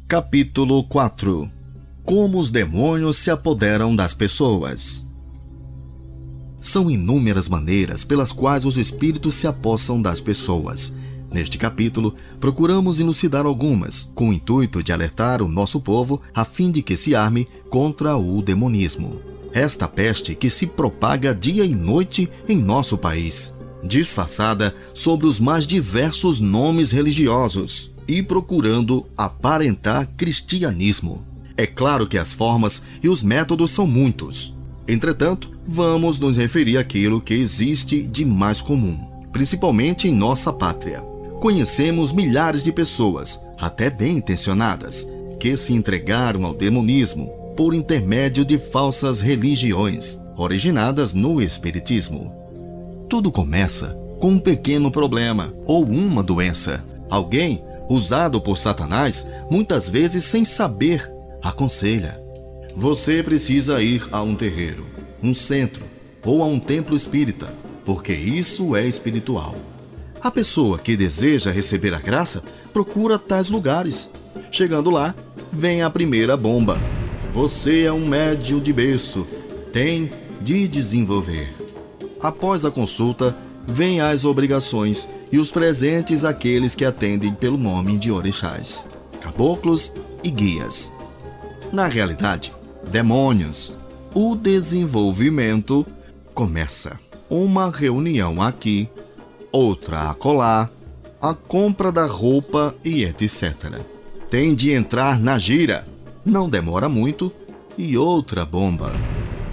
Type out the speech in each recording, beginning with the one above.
Capítulo 4. Como os demônios se apoderam das pessoas. São inúmeras maneiras pelas quais os espíritos se apossam das pessoas. Neste capítulo, procuramos elucidar algumas, com o intuito de alertar o nosso povo a fim de que se arme contra o demonismo. Esta peste que se propaga dia e noite em nosso país, disfarçada sob os mais diversos nomes religiosos e procurando aparentar cristianismo. É claro que as formas e os métodos são muitos. Entretanto, vamos nos referir àquilo que existe de mais comum, principalmente em nossa pátria. Conhecemos milhares de pessoas, até bem intencionadas, que se entregaram ao demonismo por intermédio de falsas religiões, originadas no espiritismo. Tudo começa com um pequeno problema ou uma doença. Alguém, usado por Satanás, muitas vezes sem saber, aconselha: você precisa ir a um terreiro, um centro ou a um templo espírita, porque isso é espiritual. A pessoa que deseja receber a graça procura tais lugares. Chegando lá, vem a primeira bomba: você é um médium de berço, tem de desenvolver. Após a consulta, vêm as obrigações e os presentes àqueles que atendem pelo nome de orixás, caboclos e guias. Na realidade, demônios. O desenvolvimento começa. Uma reunião aqui, outra acolá, a compra da roupa e etc. Tem de entrar na gira, não demora muito, e outra bomba.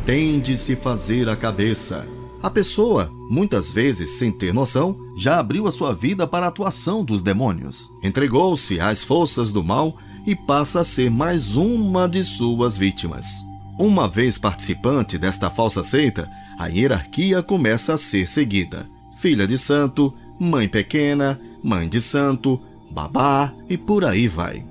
Tem de se fazer a cabeça. A pessoa, muitas vezes sem ter noção, já abriu a sua vida para a atuação dos demônios. Entregou-se às forças do mal e passa a ser mais uma de suas vítimas. Uma vez participante desta falsa seita, a hierarquia começa a ser seguida. Filha de santo, mãe pequena, mãe de santo, babá e por aí vai.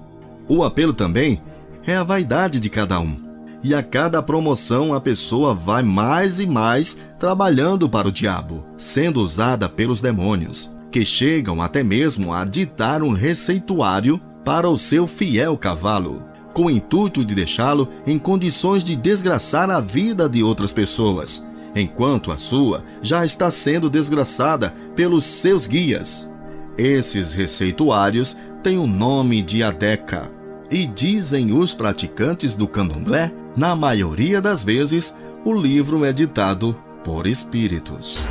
O apelo também é a vaidade de cada um. E a cada promoção a pessoa vai mais e mais trabalhando para o diabo, sendo usada pelos demônios, que chegam até mesmo a ditar um receituário para o seu fiel cavalo, com o intuito de deixá-lo em condições de desgraçar a vida de outras pessoas, enquanto a sua já está sendo desgraçada pelos seus guias. Esses receituários têm o nome de adeca, e dizem os praticantes do candomblé, na maioria das vezes, o livro é ditado por espíritos.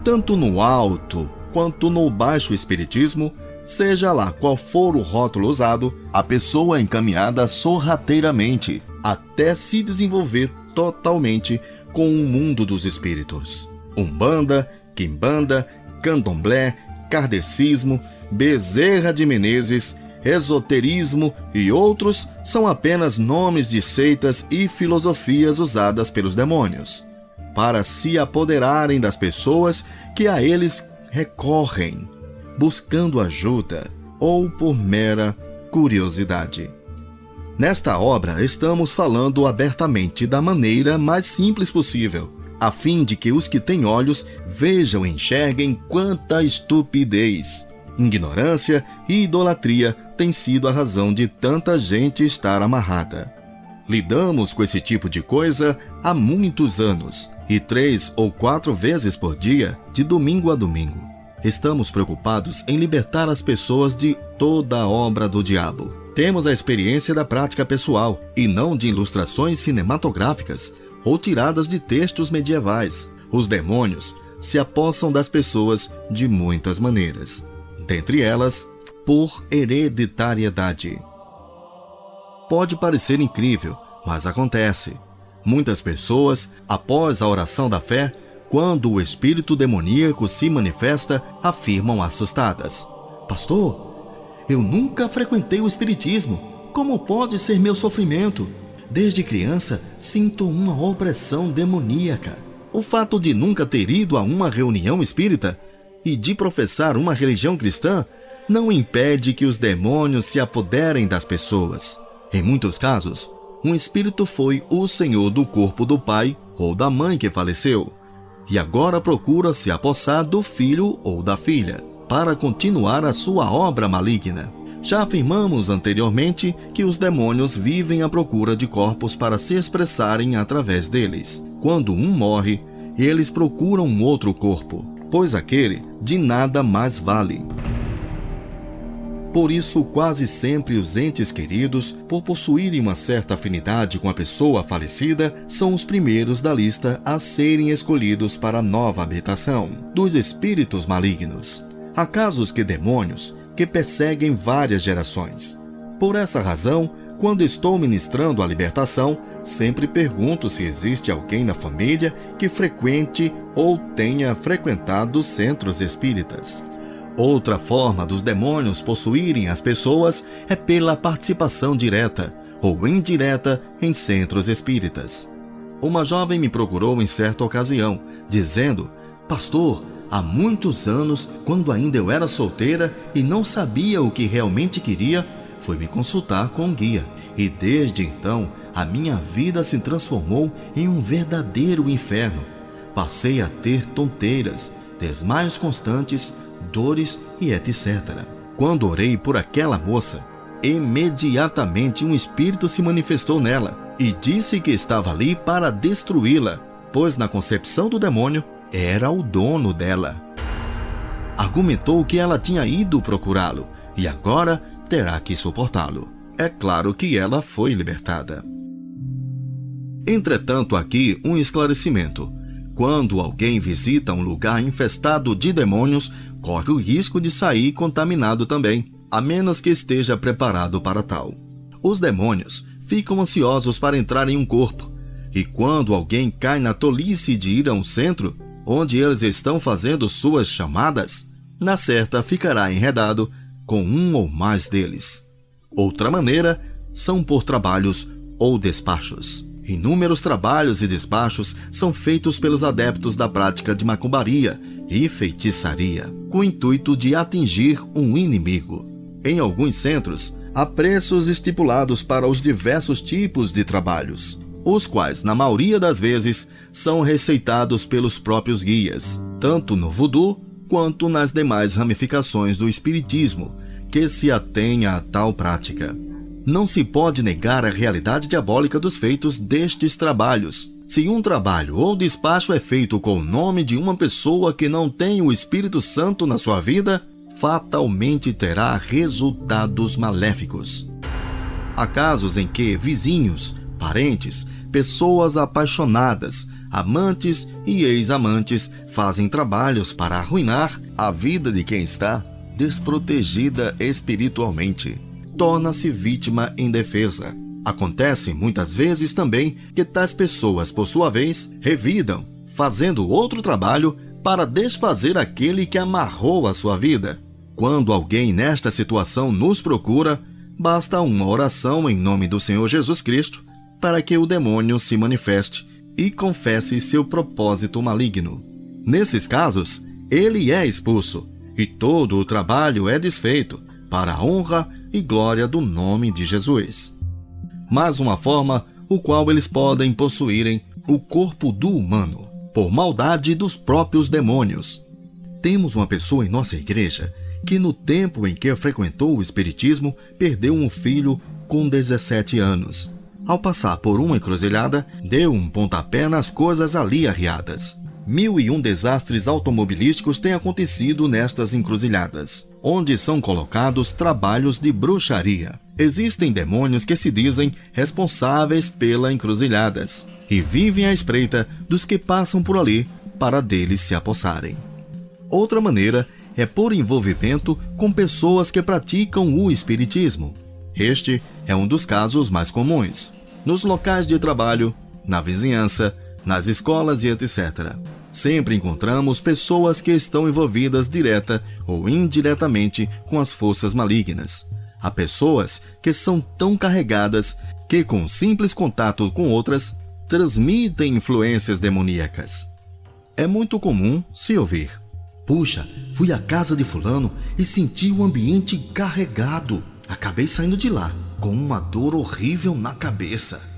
Tanto no alto quanto no baixo espiritismo, seja lá qual for o rótulo usado, a pessoa é encaminhada sorrateiramente até se desenvolver totalmente com o mundo dos espíritos. Umbanda, quimbanda, candomblé, kardecismo, Bezerra de Menezes, esoterismo e outros são apenas nomes de seitas e filosofias usadas pelos demônios para se apoderarem das pessoas que a eles recorrem, buscando ajuda ou por mera curiosidade. Nesta obra, estamos falando abertamente da maneira mais simples possível, a fim de que os que têm olhos vejam e enxerguem quanta estupidez, ignorância e idolatria tem sido a razão de tanta gente estar amarrada. Lidamos com esse tipo de coisa há muitos anos, e 3 ou 4 vezes por dia, de domingo a domingo. Estamos preocupados em libertar as pessoas de toda a obra do diabo. Temos a experiência da prática pessoal, e não de ilustrações cinematográficas ou tiradas de textos medievais. Os demônios se apossam das pessoas de muitas maneiras. Dentre elas, por hereditariedade. Pode parecer incrível, mas acontece. Muitas pessoas, após a oração da fé, quando o espírito demoníaco se manifesta, afirmam assustadas: pastor, eu nunca frequentei o espiritismo. Como pode ser meu sofrimento? Desde criança, sinto uma opressão demoníaca. O fato de nunca ter ido a uma reunião espírita e de professar uma religião cristã não impede que os demônios se apoderem das pessoas. Em muitos casos, um espírito foi o senhor do corpo do pai ou da mãe que faleceu, e agora procura se apossar do filho ou da filha, para continuar a sua obra maligna. Já afirmamos anteriormente que os demônios vivem à procura de corpos para se expressarem através deles. Quando um morre, eles procuram um outro corpo, pois aquele de nada mais vale. Por isso, quase sempre os entes queridos, por possuírem uma certa afinidade com a pessoa falecida, são os primeiros da lista a serem escolhidos para a nova habitação dos espíritos malignos. Há casos que demônios que perseguem várias gerações. Por essa razão, quando estou ministrando a libertação, sempre pergunto se existe alguém na família que frequente ou tenha frequentado centros espíritas. Outra forma dos demônios possuírem as pessoas é pela participação direta ou indireta em centros espíritas. Uma jovem me procurou em certa ocasião, dizendo: "Pastor, há muitos anos, quando ainda eu era solteira e não sabia o que realmente queria, fui me consultar com um guia. E desde então, a minha vida se transformou em um verdadeiro inferno. Passei a ter tonteiras, desmaios constantes, dores e etc. Quando orei por aquela moça, imediatamente um espírito se manifestou nela e disse que estava ali para destruí-la, pois na concepção do demônio era o dono dela. Argumentou que ela tinha ido procurá-lo e agora terá que suportá-lo. É claro que ela foi libertada." Entretanto, aqui um esclarecimento. Quando alguém visita um lugar infestado de demônios, corre o risco de sair contaminado também, a menos que esteja preparado para tal. Os demônios ficam ansiosos para entrar em um corpo, e quando alguém cai na tolice de ir a um centro, onde eles estão fazendo suas chamadas, na certa ficará enredado com um ou mais deles. Outra maneira são por trabalhos ou despachos. Inúmeros trabalhos e despachos são feitos pelos adeptos da prática de macumbaria e feitiçaria, com o intuito de atingir um inimigo. Em alguns centros, há preços estipulados para os diversos tipos de trabalhos, os quais, na maioria das vezes, são receitados pelos próprios guias, tanto no voodoo quanto nas demais ramificações do espiritismo, que se atenha a tal prática. Não se pode negar a realidade diabólica dos feitos destes trabalhos. Se um trabalho ou despacho é feito com o nome de uma pessoa que não tem o Espírito Santo na sua vida, fatalmente terá resultados maléficos. Há casos em que vizinhos, parentes, pessoas apaixonadas, amantes e ex-amantes fazem trabalhos para arruinar a vida de quem está desprotegida espiritualmente. Torna-se vítima indefesa. Acontece muitas vezes também que tais pessoas, por sua vez, revidam, fazendo outro trabalho para desfazer aquele que amarrou a sua vida. Quando alguém nesta situação nos procura, basta uma oração em nome do Senhor Jesus Cristo para que o demônio se manifeste e confesse seu propósito maligno. Nesses casos, ele é expulso e todo o trabalho é desfeito para a honra e glória do nome de Jesus. Mais uma forma, o qual eles podem possuírem o corpo do humano, por maldade dos próprios demônios. Temos uma pessoa em nossa igreja que, no tempo em que frequentou o espiritismo, perdeu um filho com 17 anos. Ao passar por uma encruzilhada, deu um pontapé nas coisas ali arriadas. 1001 desastres automobilísticos têm acontecido nestas encruzilhadas, onde são colocados trabalhos de bruxaria. Existem demônios que se dizem responsáveis pelas encruzilhadas e vivem à espreita dos que passam por ali para deles se apossarem. Outra maneira é por envolvimento com pessoas que praticam o espiritismo. Este é um dos casos mais comuns. Nos locais de trabalho, na vizinhança, nas escolas e etc. Sempre encontramos pessoas que estão envolvidas direta ou indiretamente com as forças malignas. Há pessoas que são tão carregadas que, com simples contato com outras, transmitem influências demoníacas. É muito comum se ouvir: "Puxa, fui à casa de fulano e senti o ambiente carregado. Acabei saindo de lá com uma dor horrível na cabeça."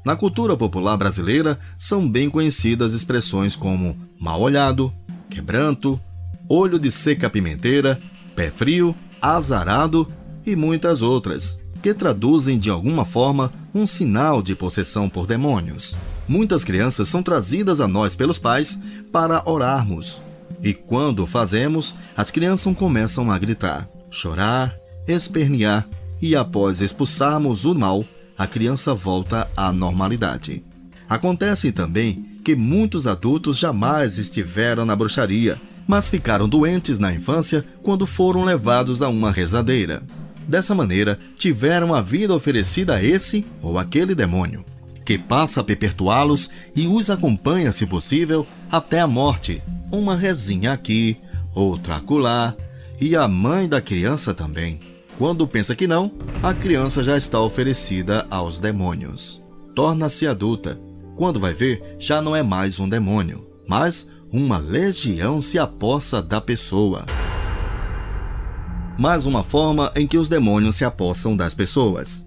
Na cultura popular brasileira, são bem conhecidas expressões como mal-olhado, quebranto, olho de seca pimenteira, pé frio, azarado e muitas outras, que traduzem de alguma forma um sinal de possessão por demônios. Muitas crianças são trazidas a nós pelos pais para orarmos, e quando o fazemos, as crianças começam a gritar, chorar, espernear, e após expulsarmos o mal, a criança volta à normalidade. Acontece também que muitos adultos jamais estiveram na bruxaria, mas ficaram doentes na infância quando foram levados a uma rezadeira. Dessa maneira, tiveram a vida oferecida a esse ou aquele demônio, que passa a perpetuá-los e os acompanha, se possível, até a morte. Uma rezinha aqui, outra acolá, e a mãe da criança também. Quando pensa que não, a criança já está oferecida aos demônios. Torna-se adulta. Quando vai ver, já não é mais um demônio, mas uma legião se apossa da pessoa. Mais uma forma em que os demônios se apossam das pessoas: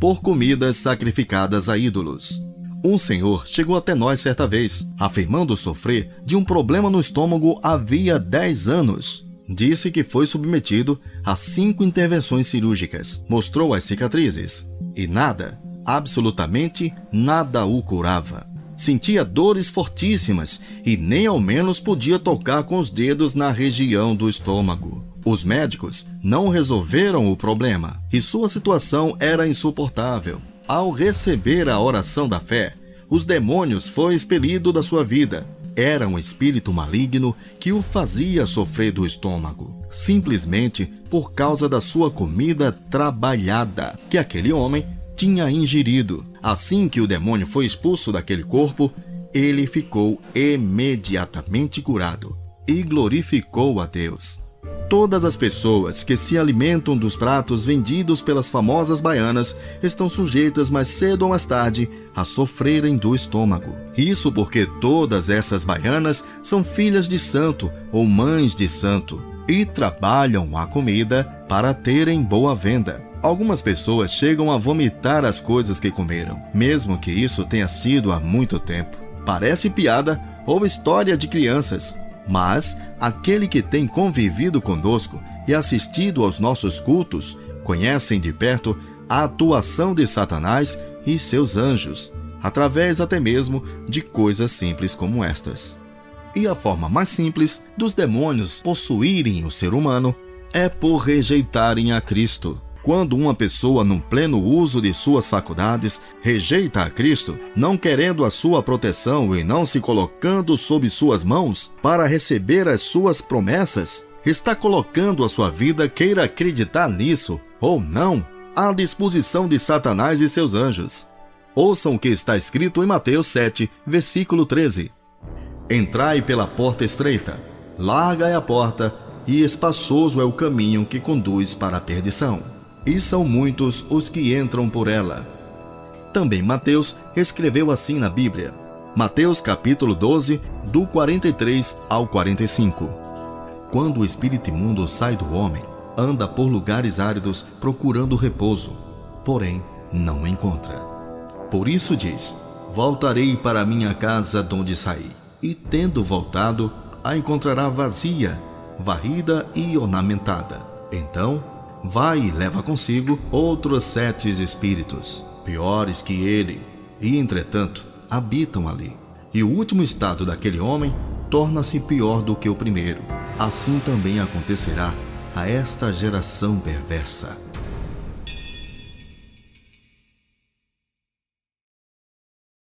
por comidas sacrificadas a ídolos. Um senhor chegou até nós certa vez, afirmando sofrer de um problema no estômago havia 10 anos. Disse que foi submetido a 5 intervenções cirúrgicas. Mostrou as cicatrizes. E nada, absolutamente nada o curava. Sentia dores fortíssimas e nem ao menos podia tocar com os dedos na região do estômago. Os médicos não resolveram o problema e sua situação era insuportável. Ao receber a oração da fé, os demônios foi expelido da sua vida. Era um espírito maligno que o fazia sofrer do estômago, simplesmente por causa da sua comida trabalhada, que aquele homem tinha ingerido. Assim que o demônio foi expulso daquele corpo, ele ficou imediatamente curado e glorificou a Deus. Todas as pessoas que se alimentam dos pratos vendidos pelas famosas baianas estão sujeitas mais cedo ou mais tarde a sofrerem do estômago. Isso porque todas essas baianas são filhas de santo ou mães de santo e trabalham a comida para terem boa venda. Algumas pessoas chegam a vomitar as coisas que comeram, mesmo que isso tenha sido há muito tempo. Parece piada ou história de crianças, mas aquele que tem convivido conosco e assistido aos nossos cultos conhecem de perto a atuação de Satanás e seus anjos, através até mesmo de coisas simples como estas. E a forma mais simples dos demônios possuírem o ser humano é por rejeitarem a Cristo. Quando uma pessoa, no pleno uso de suas faculdades, rejeita a Cristo, não querendo a sua proteção e não se colocando sob suas mãos para receber as suas promessas, está colocando a sua vida, queira acreditar nisso ou não, à disposição de Satanás e seus anjos. Ouçam o que está escrito em Mateus 7, versículo 13. Entrai pela porta estreita, larga é a porta e espaçoso é o caminho que conduz para a perdição. E são muitos os que entram por ela. Também Mateus escreveu assim na Bíblia. Mateus capítulo 12, do 43 ao 45. Quando o espírito imundo sai do homem, anda por lugares áridos procurando repouso, porém não encontra. Por isso diz: voltarei para minha casa donde saí. E tendo voltado, a encontrará vazia, varrida e ornamentada. Então vai e leva consigo outros 7 espíritos, piores que ele, e entretanto habitam ali. E o último estado daquele homem torna-se pior do que o primeiro. Assim também acontecerá a esta geração perversa.